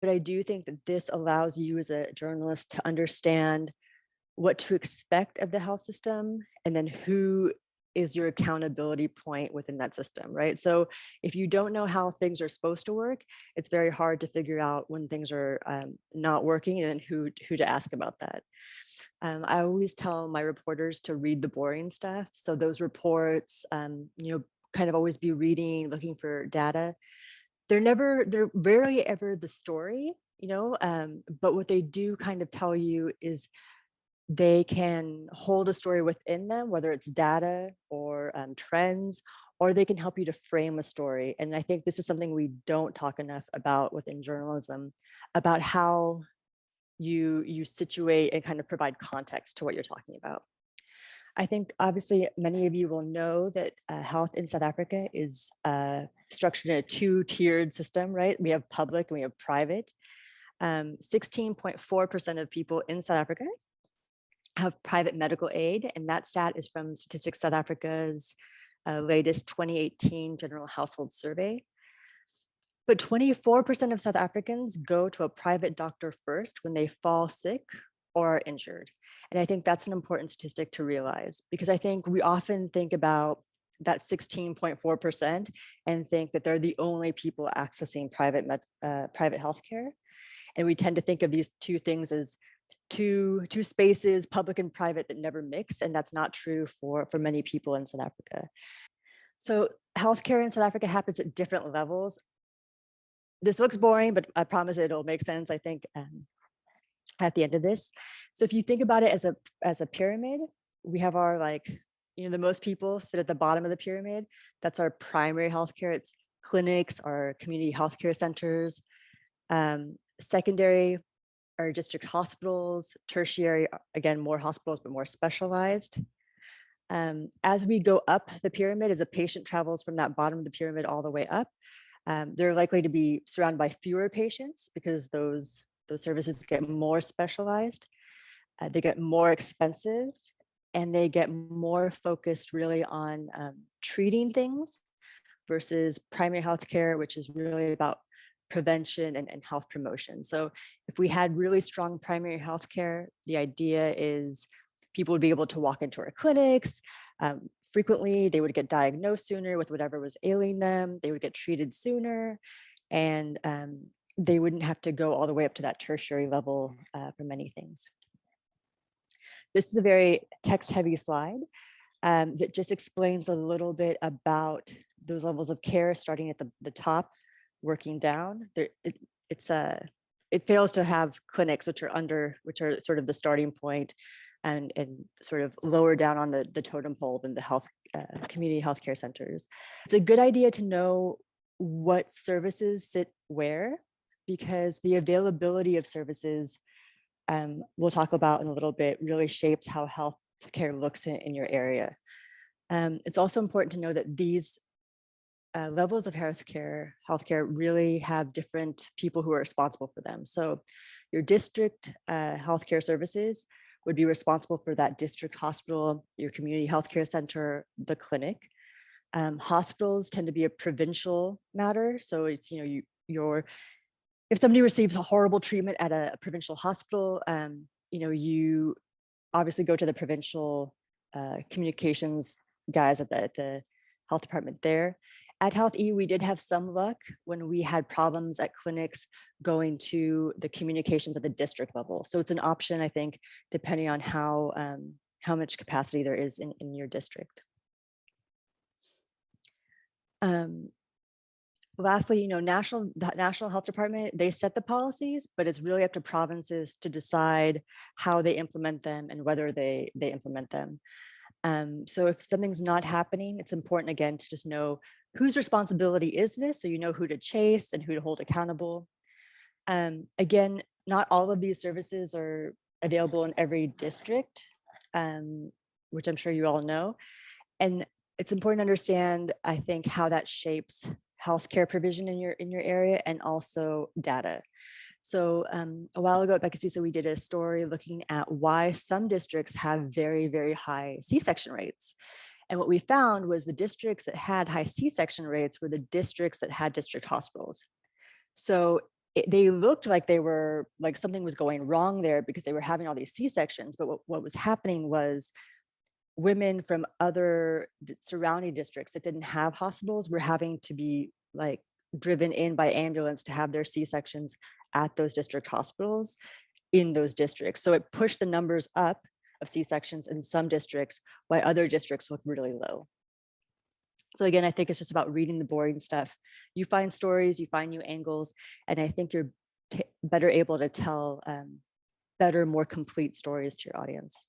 but I do think that this allows you as a journalist to understand what to expect of the health system, and then who is your accountability point within that system, right? So if you don't know how things are supposed to work, it's very hard to figure out when things are not working, and who to ask about that. I always tell my reporters to read the boring stuff. So those reports, kind of always be reading, looking for data. They're rarely ever the story, but what they do kind of tell you is they can hold a story within them, whether it's data or trends, or they can help you to frame a story. And I think this is something we don't talk enough about within journalism, about how you situate and kind of provide context to what you're talking about. I think obviously many of you will know that health in South Africa is structured in a two-tiered system, right? We have public and we have private. 16.4% of people in South Africa have private medical aid, and that stat is from Statistics South Africa's latest 2018 General Household Survey. But 24% of South Africans go to a private doctor first when they fall sick or are injured. And I think that's an important statistic to realize, because I think we often think about that 16.4% and think that they're the only people accessing private healthcare. And we tend to think of these two things as two spaces, public and private, that never mix. And that's not true for many people in South Africa. So healthcare in South Africa happens at different levels. This looks boring, but I promise it'll make sense, I think, at the end of this. So if you think about it as a pyramid, we have our, the most people sit at the bottom of the pyramid. That's our primary healthcare. It's clinics, our community healthcare centers. Secondary are district hospitals. Tertiary, again, more hospitals, but more specialized. As we go up the pyramid, as a patient travels from that bottom of the pyramid all the way up, they're likely to be surrounded by fewer patients because those services get more specialized, they get more expensive, and they get more focused really on treating things versus primary healthcare, which is really about prevention and health promotion. So if we had really strong primary healthcare, the idea is people would be able to walk into our clinics. Frequently, they would get diagnosed sooner with whatever was ailing them. They would get treated sooner, and they wouldn't have to go all the way up to that tertiary level for many things. This is a very text-heavy slide that just explains a little bit about those levels of care, starting at the top, working down. It fails to have clinics, which are sort of the starting point, and sort of lower down on the totem pole than the community healthcare centers. It's a good idea to know what services sit where, because the availability of services, we'll talk about in a little bit, really shapes how healthcare looks in your area. It's also important to know that these levels of healthcare really have different people who are responsible for them. So your district healthcare services would be responsible for that district hospital, your community healthcare center, the clinic. Hospitals tend to be a provincial matter. So it's, if somebody receives a horrible treatment at a provincial hospital, you obviously go to the provincial communications guys at the health department there. At Health E, we did have some luck when we had problems at clinics going to the communications at the district level. So it's an option, I think, depending on how much capacity there is in your district. Lastly, the National Health Department, they set the policies, but it's really up to provinces to decide how they implement them and whether they implement them. So if something's not happening, it's important, again, to just know whose responsibility is this, so you know who to chase and who to hold accountable. Again, not all of these services are available in every district, which I'm sure you all know. And it's important to understand, I think, how that shapes healthcare provision in your area, and also data. So a while ago at Bekasisa, we did a story looking at why some districts have very, very high C-section rates. And what we found was the districts that had high C-section rates were the districts that had district hospitals. So they looked like they were like something was going wrong there because they were having all these C-sections. But what was happening was women from other surrounding districts that didn't have hospitals were having to be like driven in by ambulance to have their C-sections at those district hospitals in those districts. So it pushed the numbers up of C-sections in some districts while other districts look really low. So again, I think it's just about reading the boring stuff. You find stories, you find new angles, and I think you're better able to tell better, more complete stories to your audience.